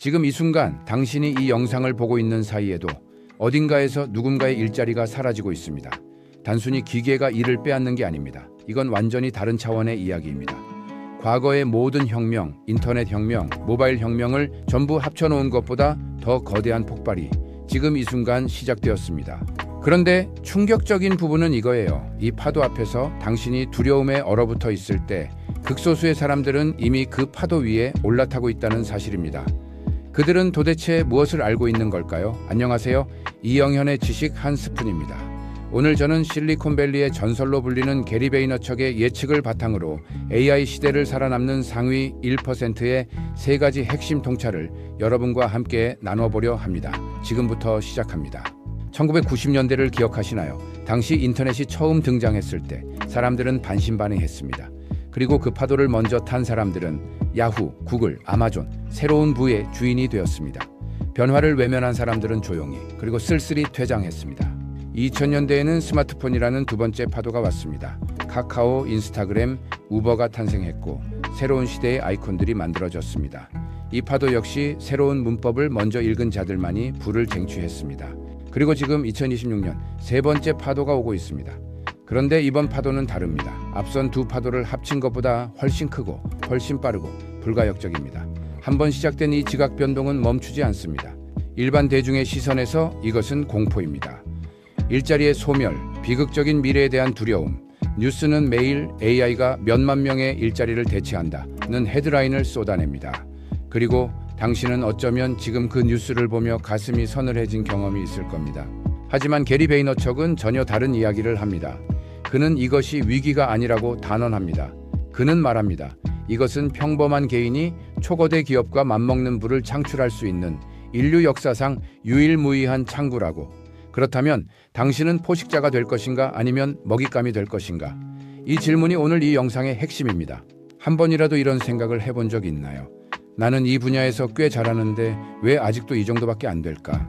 지금 이 순간 당신이 이 영상을 보고 있는 사이에도 어딘가에서 누군가의 일자리가 사라지고 있습니다. 단순히 기계가 일을 빼앗는 게 아닙니다. 이건 완전히 다른 차원의 이야기입니다. 과거의 모든 혁명, 인터넷 혁명, 모바일 혁명을 전부 합쳐놓은 것보다 더 거대한 폭발이 지금 이 순간 시작되었습니다. 그런데 충격적인 부분은 이거예요. 이 파도 앞에서 당신이 두려움에 얼어붙어 있을 때 극소수의 사람들은 이미 그 파도 위에 올라타고 있다는 사실입니다. 그들은 도대체 무엇을 알고 있는 걸까요? 안녕하세요. 이영현의 지식 한 스푼입니다. 오늘 저는 실리콘밸리의 전설로 불리는 게리 베이너척의 예측을 바탕으로 AI 시대를 살아남는 상위 1%의 세 가지 핵심 통찰을 여러분과 함께 나눠보려 합니다. 지금부터 시작합니다. 1990년대를 기억하시나요? 당시 인터넷이 처음 등장했을 때 사람들은 반신반의했습니다. 그리고 그 파도를 먼저 탄 사람들은 야후, 구글, 아마존, 새로운 부의 주인이 되었습니다. 변화를 외면한 사람들은 조용히 그리고 쓸쓸히 퇴장했습니다. 2000년대에는 스마트폰이라는 두 번째 파도가 왔습니다. 카카오, 인스타그램, 우버가 탄생했고 새로운 시대의 아이콘들이 만들어졌습니다. 이 파도 역시 새로운 문법을 먼저 읽은 자들만이 부를 쟁취했습니다. 그리고 지금 2026년 세 번째 파도가 오고 있습니다. 그런데 이번 파도는 다릅니다. 앞선 두 파도를 합친 것보다 훨씬 크고 훨씬 빠르고 불가역적입니다. 한번 시작된 이 지각 변동은 멈추지 않습니다. 일반 대중의 시선에서 이것은 공포입니다. 일자리의 소멸, 비극적인 미래에 대한 두려움, 뉴스는 매일 AI가 몇만 명의 일자리를 대체한다는 헤드라인을 쏟아냅니다. 그리고 당신은 어쩌면 지금 그 뉴스를 보며 가슴이 서늘해진 경험이 있을 겁니다. 하지만 게리 베이너척은 전혀 다른 이야기를 합니다. 그는 이것이 위기가 아니라고 단언합니다. 그는 말합니다. 이것은 평범한 개인이 초거대 기업과 맞먹는 부를 창출할 수 있는 인류 역사상 유일무이한 창구라고. 그렇다면 당신은 포식자가 될 것인가 아니면 먹잇감이 될 것인가? 이 질문이 오늘 이 영상의 핵심입니다. 한 번이라도 이런 생각을 해본 적 있나요? 나는 이 분야에서 꽤 잘하는데 왜 아직도 이 정도밖에 안 될까?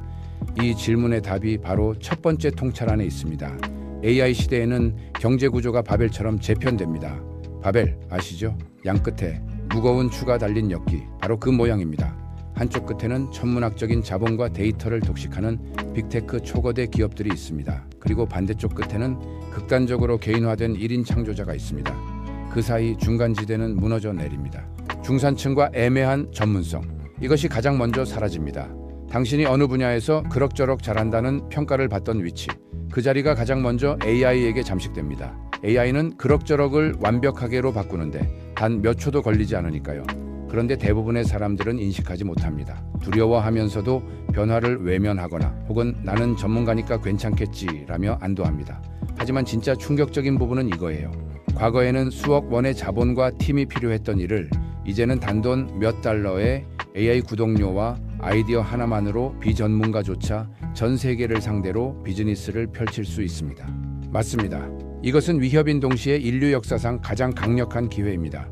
이 질문의 답이 바로 첫 번째 통찰 안에 있습니다. AI 시대에는 경제 구조가 바벨처럼 재편됩니다. 바벨 아시죠? 양 끝에 무거운 추가 달린 역기, 바로 그 모양입니다. 한쪽 끝에는 천문학적인 자본과 데이터를 독식하는 빅테크 초거대 기업들이 있습니다. 그리고 반대쪽 끝에는 극단적으로 개인화된 1인 창조자가 있습니다. 그 사이 중간지대는 무너져 내립니다. 중산층과 애매한 전문성, 이것이 가장 먼저 사라집니다. 당신이 어느 분야에서 그럭저럭 잘한다는 평가를 받던 위치, 그 자리가 가장 먼저 AI에게 잠식됩니다. AI는 그럭저럭을 완벽하게로 바꾸는데 단 몇 초도 걸리지 않으니까요. 그런데 대부분의 사람들은 인식하지 못합니다. 두려워하면서도 변화를 외면하거나 혹은 나는 전문가니까 괜찮겠지라며 안도합니다. 하지만 진짜 충격적인 부분은 이거예요. 과거에는 수억 원의 자본과 팀이 필요했던 일을 이제는 단돈 몇 달러의 AI 구독료와 아이디어 하나만으로 비전문가조차 전 세계를 상대로 비즈니스를 펼칠 수 있습니다. 맞습니다. 이것은 위협인 동시에 인류 역사상 가장 강력한 기회입니다.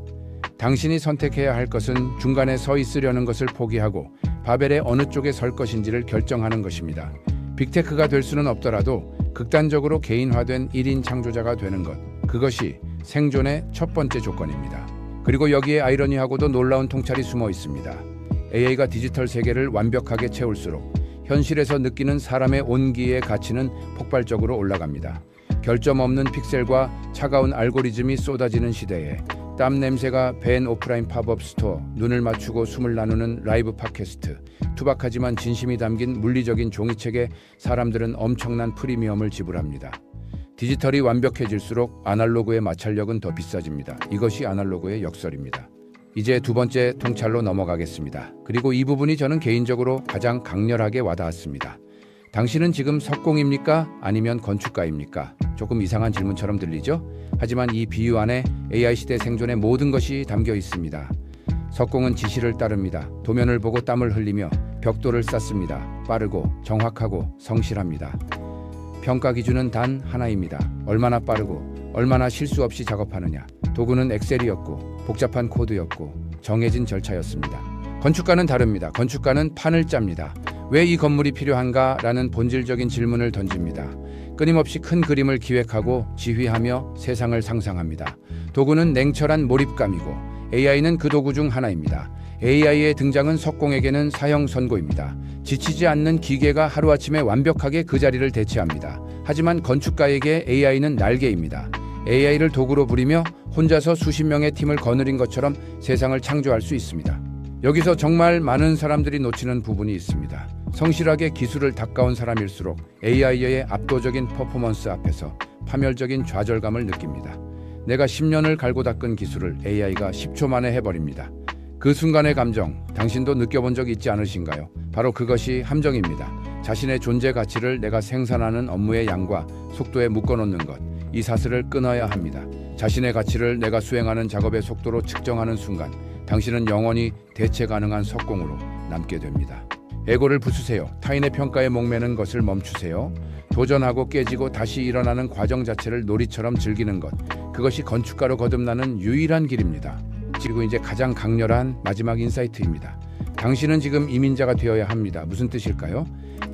당신이 선택해야 할 것은 중간에 서 있으려는 것을 포기하고 바벨의 어느 쪽에 설 것인지를 결정하는 것입니다. 빅테크가 될 수는 없더라도 극단적으로 개인화된 1인 창조자가 되는 것, 그것이 생존의 첫 번째 조건입니다. 그리고 여기에 아이러니하고도 놀라운 통찰이 숨어 있습니다. AI가 디지털 세계를 완벽하게 채울수록 현실에서 느끼는 사람의 온기의 가치는 폭발적으로 올라갑니다. 결점 없는 픽셀과 차가운 알고리즘이 쏟아지는 시대에 땀 냄새가 밴 오프라인 팝업 스토어, 눈을 맞추고 숨을 나누는 라이브 팟캐스트, 투박하지만 진심이 담긴 물리적인 종이책에 사람들은 엄청난 프리미엄을 지불합니다. 디지털이 완벽해질수록 아날로그의 마찰력은 더 비싸집니다. 이것이 아날로그의 역설입니다. 이제 두 번째 통찰로 넘어가겠습니다. 그리고 이 부분이 저는 개인적으로 가장 강렬하게 와닿았습니다. 당신은 지금 석공입니까? 아니면 건축가입니까? 조금 이상한 질문처럼 들리죠? 하지만 이 비유 안에 AI 시대 생존의 모든 것이 담겨 있습니다. 석공은 지시를 따릅니다. 도면을 보고 땀을 흘리며 벽돌을 쌓습니다. 빠르고 정확하고 성실합니다. 평가 기준은 단 하나입니다. 얼마나 빠르고 얼마나 실수 없이 작업하느냐. 도구는 엑셀이었고 복잡한 코드였고 정해진 절차였습니다. 건축가는 다릅니다. 건축가는 판을 짭니다. 왜 이 건물이 필요한가? 라는 본질적인 질문을 던집니다. 끊임없이 큰 그림을 기획하고 지휘하며 세상을 상상합니다. 도구는 냉철한 몰입감이고 AI는 그 도구 중 하나입니다. AI의 등장은 석공에게는 사형 선고입니다. 지치지 않는 기계가 하루아침에 완벽하게 그 자리를 대체합니다. 하지만 건축가에게 AI는 날개입니다. AI를 도구로 부리며 혼자서 수십 명의 팀을 거느린 것처럼 세상을 창조할 수 있습니다. 여기서 정말 많은 사람들이 놓치는 부분이 있습니다. 성실하게 기술을 닦아온 사람일수록 AI의 압도적인 퍼포먼스 앞에서 파멸적인 좌절감을 느낍니다. 내가 10년을 갈고 닦은 기술을 AI가 10초 만에 해버립니다. 그 순간의 감정, 당신도 느껴본 적 있지 않으신가요? 바로 그것이 함정입니다. 자신의 존재 가치를 내가 생산하는 업무의 양과 속도에 묶어놓는 것, 이 사슬을 끊어야 합니다. 자신의 가치를 내가 수행하는 작업의 속도로 측정하는 순간 당신은 영원히 대체 가능한 석공으로 남게 됩니다. 에고를 부수세요. 타인의 평가에 목매는 것을 멈추세요. 도전하고 깨지고 다시 일어나는 과정 자체를 놀이처럼 즐기는 것, 그것이 건축가로 거듭나는 유일한 길입니다. 그리고 이제 가장 강렬한 마지막 인사이트입니다. 당신은 지금 이민자가 되어야 합니다. 무슨 뜻일까요?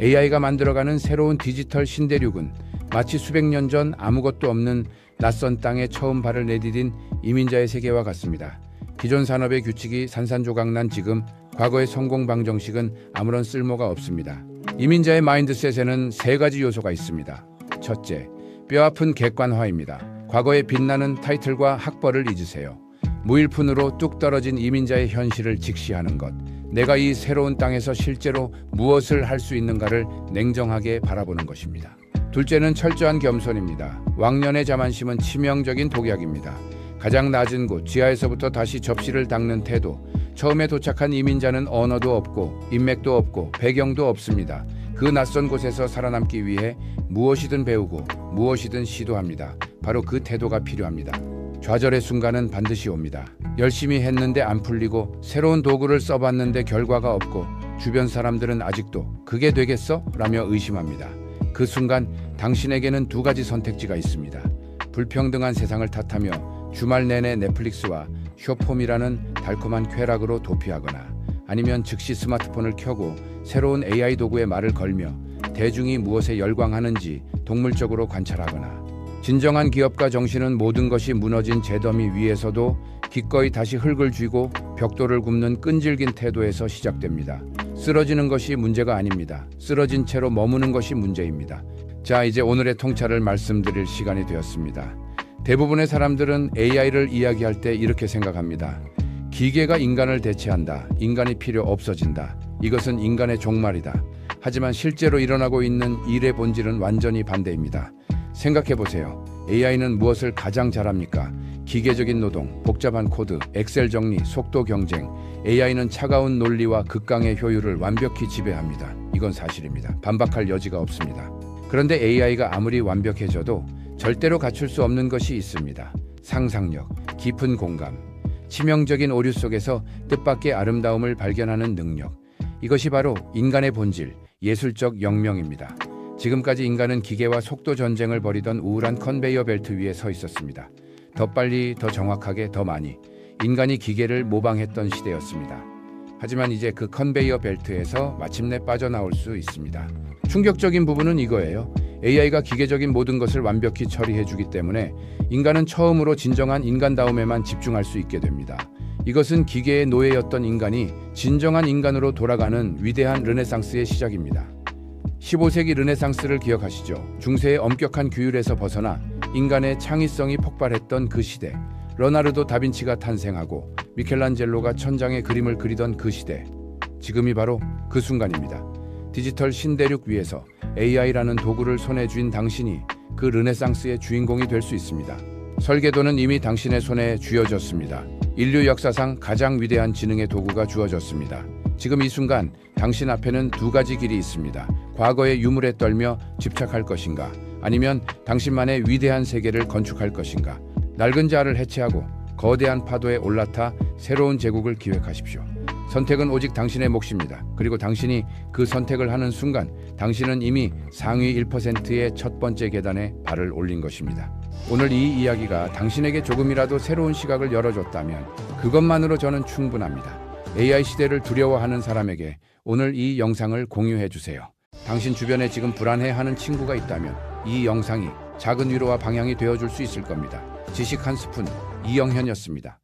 AI가 만들어가는 새로운 디지털 신대륙은 마치 수백 년 전 아무것도 없는 낯선 땅에 처음 발을 내디딘 이민자의 세계와 같습니다. 기존 산업의 규칙이 산산조각난 지금, 과거의 성공 방정식은 아무런 쓸모가 없습니다. 이민자의 마인드셋에는 세 가지 요소가 있습니다. 첫째, 뼈아픈 객관화입니다. 과거의 빛나는 타이틀과 학벌을 잊으세요. 무일푼으로 뚝 떨어진 이민자의 현실을 직시하는 것. 내가 이 새로운 땅에서 실제로 무엇을 할 수 있는가를 냉정하게 바라보는 것입니다. 둘째는 철저한 겸손입니다. 왕년의 자만심은 치명적인 독약입니다. 가장 낮은 곳, 지하에서부터 다시 접시를 닦는 태도. 처음에 도착한 이민자는 언어도 없고 인맥도 없고 배경도 없습니다. 그 낯선 곳에서 살아남기 위해 무엇이든 배우고 무엇이든 시도합니다. 바로 그 태도가 필요합니다. 좌절의 순간은 반드시 옵니다. 열심히 했는데 안 풀리고 새로운 도구를 써봤는데 결과가 없고 주변 사람들은 아직도 그게 되겠어? 라며 의심합니다. 그 순간 당신에게는 두 가지 선택지가 있습니다. 불평등한 세상을 탓하며 주말 내내 넷플릭스와 쇼폼이라는 달콤한 쾌락으로 도피하거나 아니면 즉시 스마트폰을 켜고 새로운 AI 도구의 말을 걸며 대중이 무엇에 열광하는지 동물적으로 관찰하거나 진정한 기업가 정신은 모든 것이 무너진 잿더미 위에서도 기꺼이 다시 흙을 쥐고 벽돌을 굽는 끈질긴 태도에서 시작됩니다. 쓰러지는 것이 문제가 아닙니다. 쓰러진 채로 머무는 것이 문제입니다. 자, 이제 오늘의 통찰을 말씀드릴 시간이 되었습니다. 대부분의 사람들은 AI를 이야기할 때 이렇게 생각합니다. 기계가 인간을 대체한다. 인간이 필요 없어진다. 이것은 인간의 종말이다. 하지만 실제로 일어나고 있는 일의 본질은 완전히 반대입니다. 생각해보세요. AI는 무엇을 가장 잘합니까? 기계적인 노동, 복잡한 코드, 엑셀 정리, 속도 경쟁. AI는 차가운 논리와 극강의 효율을 완벽히 지배합니다. 이건 사실입니다. 반박할 여지가 없습니다. 그런데 AI가 아무리 완벽해져도 절대로 갖출 수 없는 것이 있습니다. 상상력, 깊은 공감, 치명적인 오류 속에서 뜻밖의 아름다움을 발견하는 능력. 이것이 바로 인간의 본질, 예술적 영명입니다. 지금까지 인간은 기계와 속도 전쟁을 벌이던 우울한 컨베이어 벨트 위에 서 있었습니다. 더 빨리, 더 정확하게, 더 많이. 인간이 기계를 모방했던 시대였습니다. 하지만 이제 그 컨베이어 벨트에서 마침내 빠져나올 수 있습니다. 충격적인 부분은 이거예요. AI가 기계적인 모든 것을 완벽히 처리해주기 때문에 인간은 처음으로 진정한 인간다움에만 집중할 수 있게 됩니다. 이것은 기계의 노예였던 인간이 진정한 인간으로 돌아가는 위대한 르네상스의 시작입니다. 15세기 르네상스를 기억하시죠? 중세의 엄격한 규율에서 벗어나 인간의 창의성이 폭발했던 그 시대. 레오나르도 다빈치가 탄생하고 미켈란젤로가 천장에 그림을 그리던 그 시대. 지금이 바로 그 순간입니다. 디지털 신대륙 위에서 AI라는 도구를 손에 쥔 당신이 그 르네상스의 주인공이 될 수 있습니다. 설계도는 이미 당신의 손에 쥐어졌습니다. 인류 역사상 가장 위대한 지능의 도구가 주어졌습니다. 지금 이 순간 당신 앞에는 두 가지 길이 있습니다. 과거의 유물에 떨며 집착할 것인가, 아니면 당신만의 위대한 세계를 건축할 것인가. 낡은 자아를 해체하고 거대한 파도에 올라타 새로운 제국을 기획하십시오. 선택은 오직 당신의 몫입니다. 그리고 당신이 그 선택을 하는 순간 당신은 이미 상위 1%의 첫 번째 계단에 발을 올린 것입니다. 오늘 이 이야기가 당신에게 조금이라도 새로운 시각을 열어줬다면 그것만으로 저는 충분합니다. AI 시대를 두려워하는 사람에게 오늘 이 영상을 공유해 주세요. 당신 주변에 지금 불안해하는 친구가 있다면 이 영상이 작은 위로와 방향이 되어줄 수 있을 겁니다. 지식 한 스푼, 이영현이었습니다.